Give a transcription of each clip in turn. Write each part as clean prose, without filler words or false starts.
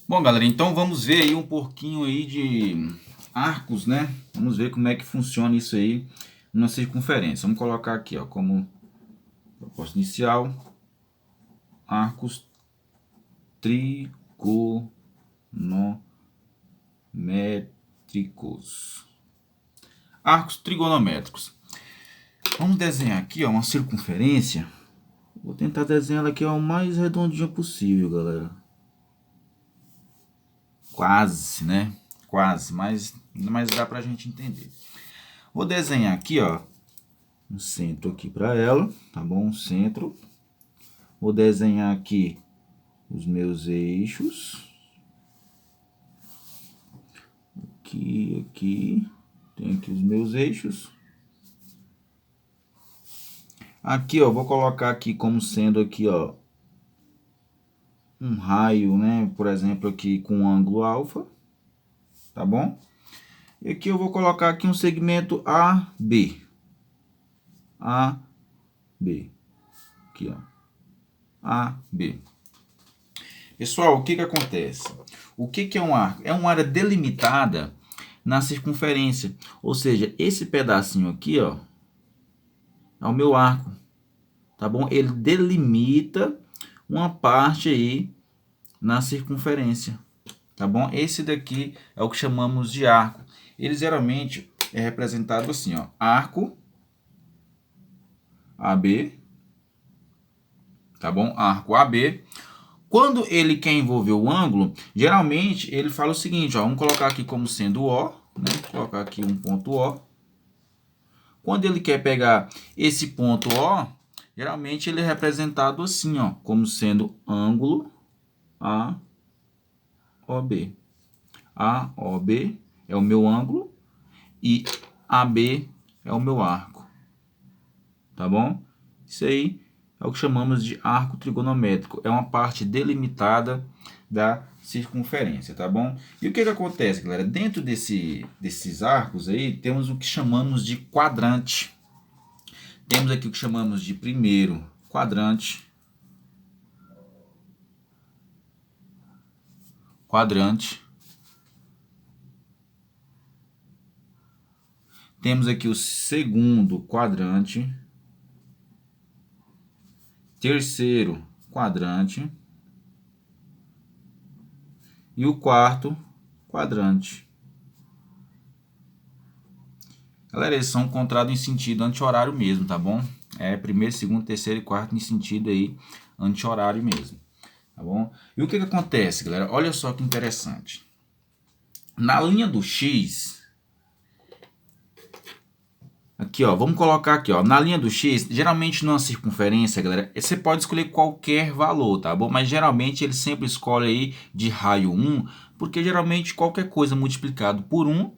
Bom, galera, então vamos ver aí um pouquinho aí de arcos, né? Vamos ver como é que funciona isso aí numa circunferência. Vamos colocar aqui, ó, como proposta inicial, arcos trigonométricos. Arcos trigonométricos. Vamos desenhar aqui, ó, uma circunferência. Vou tentar desenhar ela aqui ó, o mais redondinha possível, galera. Quase, né? Quase, mas dá pra gente entender. Vou desenhar aqui, ó, um centro aqui para ela, tá bom? Um centro. Vou desenhar aqui os meus eixos. Aqui. Tem aqui os meus eixos. Aqui, ó, vou colocar aqui como sendo aqui, ó, um raio, né? Por exemplo, aqui com ângulo alfa, tá bom? E aqui eu vou colocar aqui um segmento AB. AB. Aqui, ó. AB. Pessoal, o que que acontece? O que que é um arco? É uma área delimitada na circunferência. Ou seja, esse pedacinho aqui, ó, é o meu arco. Tá bom? Ele delimita uma parte aí na circunferência. Tá bom? Esse daqui é o que chamamos de arco. Ele geralmente é representado assim, ó, arco AB, tá bom? Arco AB. Quando ele quer envolver o ângulo, geralmente ele fala o seguinte, ó, vamos colocar aqui como sendo O, né? Vou colocar aqui um ponto O. Quando ele quer pegar esse ponto O, geralmente ele é representado assim, ó, como sendo ângulo AOB. AOB é o meu ângulo e AB é o meu arco. Tá bom? Isso aí é o que chamamos de arco trigonométrico. É uma parte delimitada da circunferência, tá bom? E o que que acontece, galera? Dentro desses arcos aí, temos o que chamamos de quadrante. Temos aqui o que chamamos de primeiro quadrante. Temos aqui o segundo quadrante. Terceiro quadrante. E o quarto quadrante. Galera, eles são encontrados em sentido anti-horário mesmo, tá bom? É primeiro, segundo, terceiro e quarto em sentido aí anti-horário mesmo, tá bom? E o que que acontece, galera? Olha só que interessante. Na linha do X, aqui ó, vamos colocar aqui ó, na linha do X, geralmente numa circunferência, galera, você pode escolher qualquer valor, tá bom? Mas geralmente ele sempre escolhe aí de raio 1, porque geralmente qualquer coisa multiplicado por 1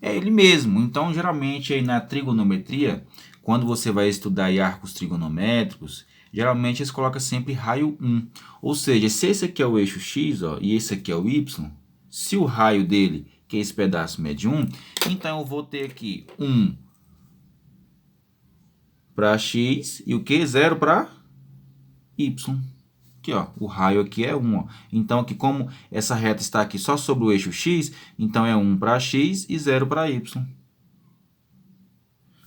é ele mesmo. Então, geralmente aí na trigonometria, quando você vai estudar aí arcos trigonométricos, geralmente eles colocam sempre raio 1. Ou seja, se esse aqui é o eixo X, ó, e esse aqui é o Y, se o raio dele, que é esse pedaço, mede 1, então eu vou ter aqui 1 para X e o que? 0 para Y. Aqui, ó, o raio aqui é 1. Ó. Então, aqui como essa reta está aqui só sobre o eixo X, então é 1 para X e 0 para Y.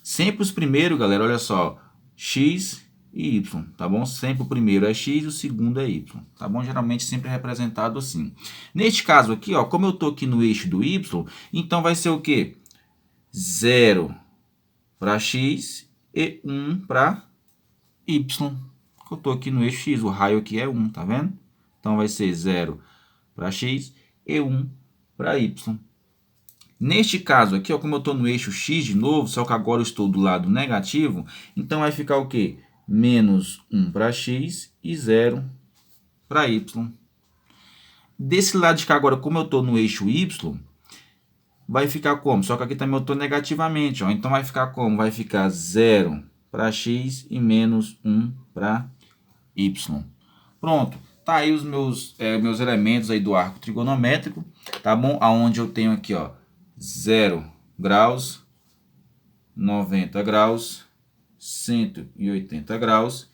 Sempre os primeiros, galera, olha só, X e Y, tá bom? Sempre o primeiro é X e o segundo é Y, tá bom? Geralmente sempre é representado assim. Neste caso aqui, ó, como eu tô aqui no eixo do Y, então vai ser o quê? 0 para X e 1 para Y. Eu tô aqui no eixo X, o raio aqui é 1, tá vendo? Então vai ser 0 para X e 1 para Y. Neste caso aqui, ó, como eu estou no eixo X de novo, só que agora eu estou do lado negativo, então vai ficar o quê? Menos 1 para X e 0 para Y. Desse lado de cá agora, como eu estou no eixo Y, vai ficar como? Só que aqui também eu estou negativamente, ó, então vai ficar como? Vai ficar 0 para X e menos 1 para Y. Pronto, tá aí os meus elementos aí do arco trigonométrico, tá bom? Aonde eu tenho aqui, ó, 0 graus, 90 graus, 180 graus,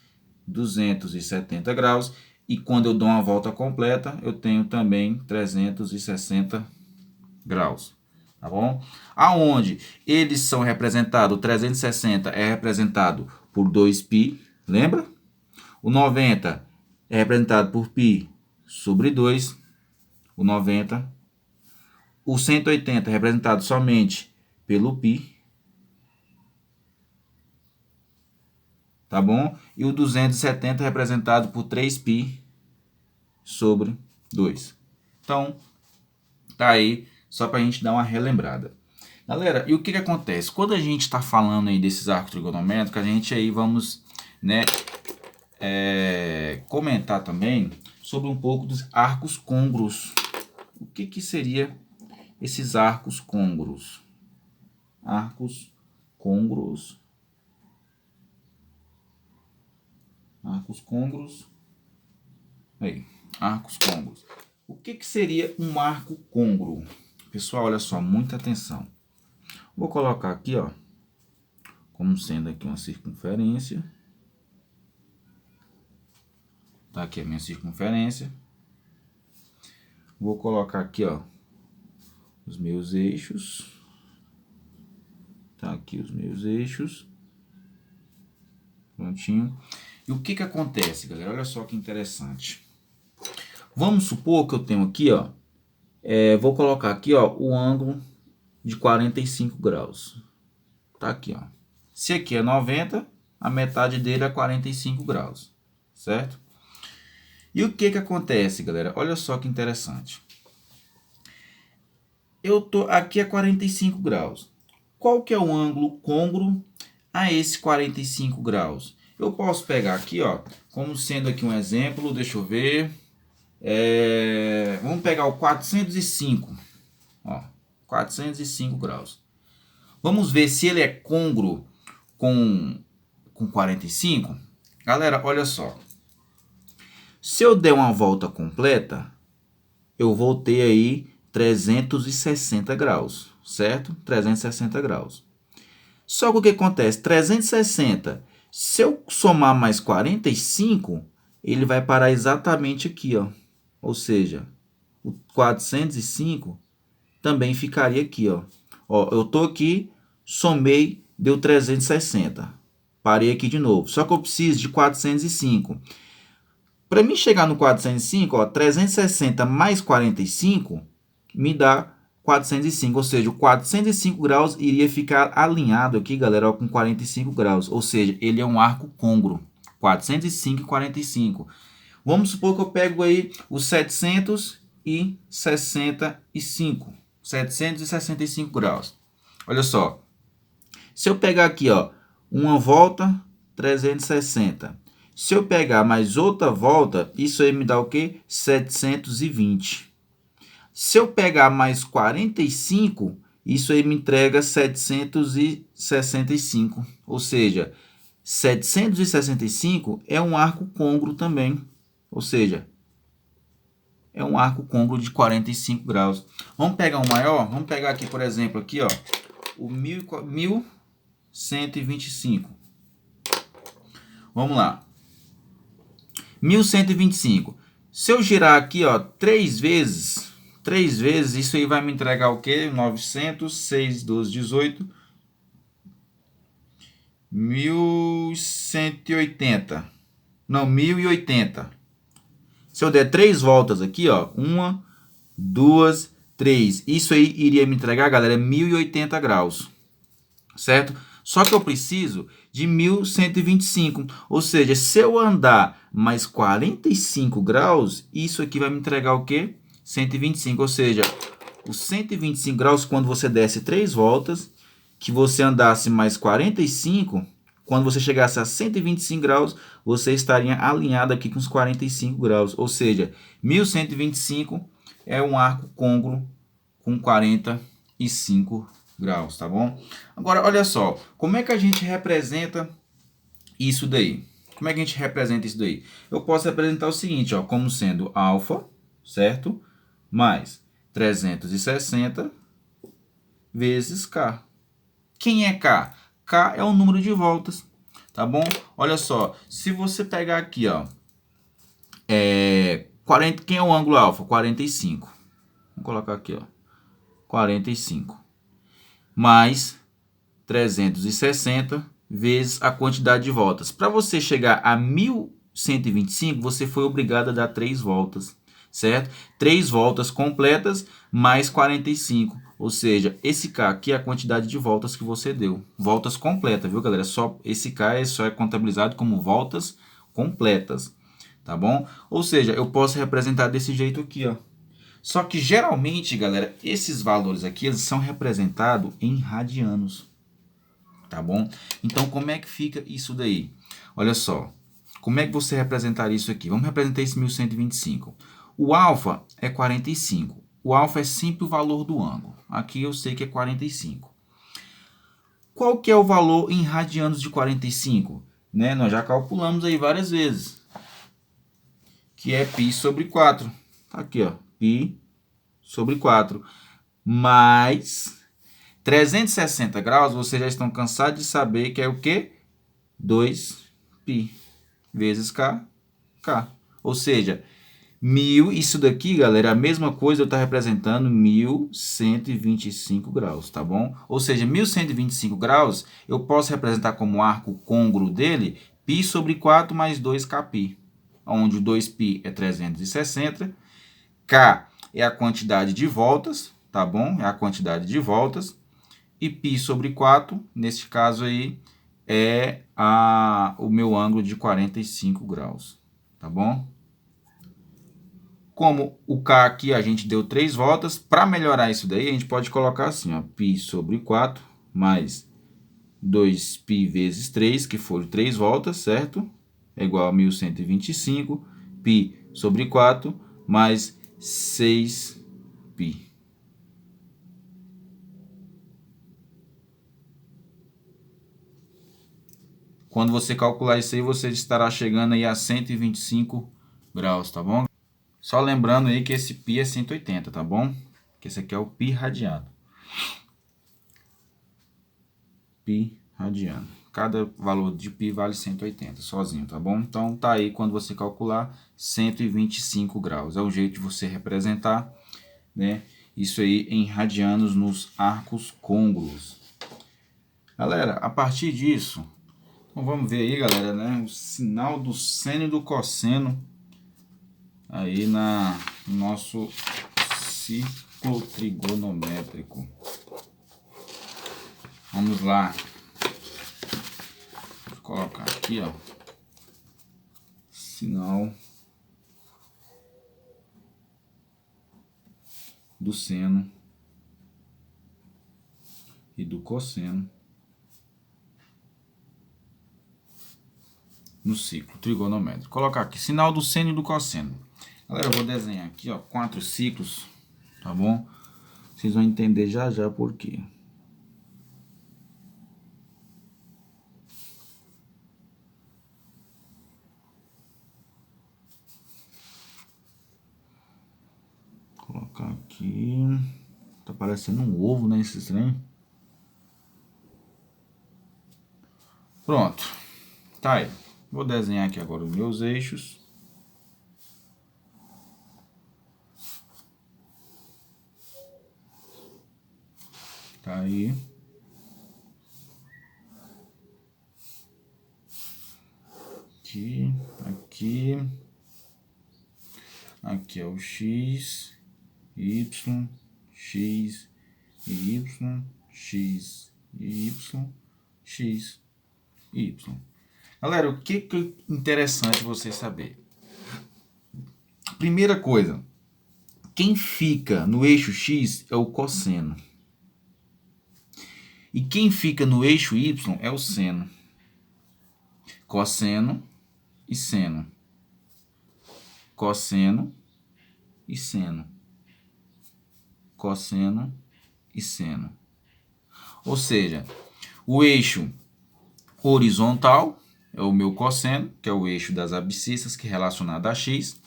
270 graus E quando eu dou uma volta completa, eu tenho também 360 graus. Tá bom? Aonde eles são representados, o 360 é representado por 2π, lembra? O 90 é representado por π sobre 2, o 90. O 180 é representado somente pelo π. Tá bom? E o 270 é representado por 3π sobre 2. Então, tá aí, só para a gente dar uma relembrada. Galera, e o que que acontece? Quando a gente está falando aí desses arcos trigonométricos, a gente aí vamos, né, comentar também sobre um pouco dos arcos côngruos. O que que seria esses arcos côngruos? Arcos côngruos. Arcos côngruos. Aí, arcos côngruos. O que que seria um arco côngruo? Pessoal, olha só, muita atenção. Vou colocar aqui, ó, como sendo aqui uma circunferência. Tá aqui a minha circunferência. Vou colocar aqui, ó, os meus eixos. Tá aqui os meus eixos. Prontinho. E o que que acontece, galera? Olha só que interessante. Vamos supor que eu tenho aqui, ó, vou colocar aqui, ó, o ângulo de 45 graus. Tá aqui, ó. Se aqui é 90, a metade dele é 45 graus, certo? E o que que acontece, galera? Olha só que interessante. Eu tô aqui a 45 graus. Qual que é o ângulo côngruo a esse 45 graus? Eu posso pegar aqui, ó, como sendo aqui um exemplo, deixa eu ver. Vamos pegar o 405, ó, 405 graus. Vamos ver se ele é côngruo com 45. Galera, olha só. Se eu der uma volta completa, eu vou ter aí 360 graus, certo? 360 graus. Só que o que acontece? 360, se eu somar mais 45, ele vai parar exatamente aqui, ó. Ou seja, o 405 também ficaria aqui, ó. Ó, eu tô aqui, somei, deu 360. Parei aqui de novo. Só que eu preciso de 405. Para mim chegar no 405, ó, 360 mais 45 me dá 405. Ou seja, o 405 graus iria ficar alinhado aqui, galera, ó, com 45 graus. Ou seja, ele é um arco côngruo. 405 e 45. Vamos supor que eu pego aí os 765. 765 graus. Olha só. Se eu pegar aqui, ó, uma volta, 360. Se eu pegar mais outra volta, isso aí me dá o quê? 720. Se eu pegar mais 45, isso aí me entrega 765. Ou seja, 765 é um arco côngruo também. Ou seja, é um arco côngruo de 45 graus. Vamos pegar um maior? Vamos pegar aqui, por exemplo, aqui, ó, o 1125. Vamos lá. 1125. Se eu girar aqui, ó, 3 vezes, isso aí vai me entregar o quê? 900, 6, 12, 18. 1180. Não, 1080. Se eu der 3 voltas aqui, ó, 1, 2, 3. Isso aí iria me entregar, galera, 1080 graus. Certo? Só que eu preciso de 1125. Ou seja, se eu andar mais 45 graus, isso aqui vai me entregar o quê? 125. Ou seja, os 125 graus, quando você desce 3 voltas, que você andasse mais 45, quando você chegasse a 125 graus, você estaria alinhado aqui com os 45 graus. Ou seja, 1125 é um arco côngruo com 45 graus, tá bom? Agora, olha só, como é que a gente representa isso daí? Como é que a gente representa isso daí? Eu posso representar o seguinte, ó, como sendo alfa, certo? Mais 360 vezes K. Quem é K? K é o número de voltas, tá bom? Olha só, se você pegar aqui, ó, Quem é o ângulo alfa? 45. Vamos colocar aqui, ó. 45. Mais 360 vezes a quantidade de voltas. Para você chegar a 1125, você foi obrigado a dar 3 voltas, certo? 3 voltas completas mais 45. Ou seja, esse K aqui é a quantidade de voltas que você deu. Voltas completas, viu, galera? Esse K só é contabilizado como voltas completas, tá bom? Ou seja, eu posso representar desse jeito aqui, ó. Só que geralmente, galera, esses valores aqui, eles são representados em radianos, tá bom? Então, como é que fica isso daí? Olha só, como é que você representaria isso aqui? Vamos representar esse 1125. O alfa é 45. O alfa é sempre o valor do ângulo. Aqui eu sei que é 45. Qual que é o valor em radianos de 45? Né? Nós já calculamos aí várias vezes. Que é π sobre 4. Tá aqui, ó. Π sobre 4. Mais 360 graus, vocês já estão cansados de saber que é o quê? 2π vezes K. Ou seja, 1000, isso daqui, galera, é a mesma coisa eu estou representando 1125 graus, tá bom? Ou seja, 1125 graus, eu posso representar como arco côngruo dele, π sobre 4 mais 2kπ, onde o 2π é 360, K é a quantidade de voltas, tá bom? É a quantidade de voltas. E π sobre 4, nesse caso aí, é o meu ângulo de 45 graus, tá bom? Como o K aqui a gente deu 3 voltas, para melhorar isso daí, a gente pode colocar assim, ó, π sobre 4 mais 2π vezes 3, que foram 3 voltas, certo? É igual a 1125, π sobre 4 mais 6π. Quando você calcular isso aí, você estará chegando aí a 125 graus, tá bom? Só lembrando aí que esse π é 180, tá bom? Que esse aqui é o π radiano. Π radiano. Cada valor de π vale 180 sozinho, tá bom? Então tá aí quando você calcular 125 graus. É o jeito de você representar, né? Isso aí em radianos nos arcos côngruos. Galera, a partir disso, então vamos ver aí, galera, né? O sinal do seno e do cosseno aí no nosso ciclo trigonométrico. Vamos lá. Vou colocar aqui, ó. Sinal do seno e do cosseno no ciclo trigonométrico. Colocar aqui, sinal do seno e do cosseno. Galera, eu vou desenhar aqui, ó, 4 ciclos, tá bom? Vocês vão entender já já por quê. Vou colocar aqui. Tá parecendo um ovo, né, esse trem? Pronto. Tá aí. Vou desenhar aqui agora os meus eixos. Tá aí. Aqui, aqui. Aqui é o X, Y, X, Y, X, Y, X, Y. Galera, o que é interessante você saber? Primeira coisa, quem fica no eixo X é o cosseno. E quem fica no eixo Y é o seno. Cosseno e seno. Cosseno e seno. Cosseno e seno. Ou seja, o eixo horizontal é o meu cosseno, que é o eixo das abscissas, que é relacionado a x.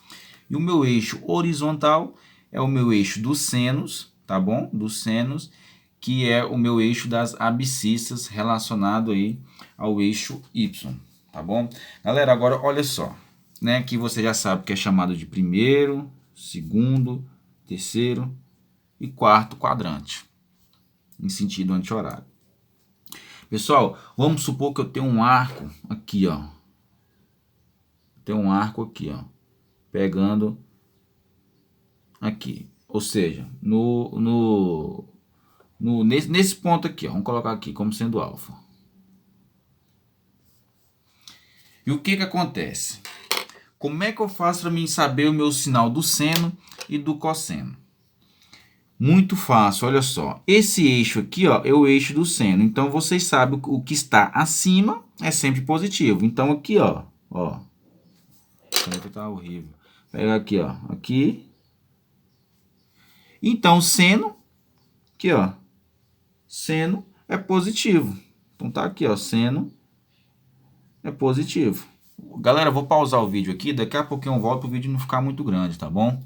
E o meu eixo horizontal é o meu eixo dos senos, tá bom? Dos senos, que é o meu eixo das abscissas relacionado aí ao eixo y, tá bom? Galera, agora olha só. né, que você já sabe que é chamado de primeiro, segundo, terceiro e quarto quadrante, em sentido anti-horário. Pessoal, vamos supor que eu tenho um arco aqui, ó. Tem um arco aqui, ó, pegando aqui, ou seja, nesse ponto aqui, ó, vamos colocar aqui como sendo alfa. E o que acontece? Como é que eu faço para mim saber o meu sinal do seno e do cosseno? Muito fácil, olha só. Esse eixo aqui, ó, é o eixo do seno. Então, vocês sabem o que está acima é sempre positivo. Então, aqui, ó. A caneta tá horrível. Pega aqui, ó. Aqui. Então, seno, aqui, ó. Seno é positivo. Então, tá aqui, ó. Seno é positivo. Galera, eu vou pausar o vídeo aqui. Daqui a pouquinho eu volto para o vídeo não ficar muito grande, tá bom?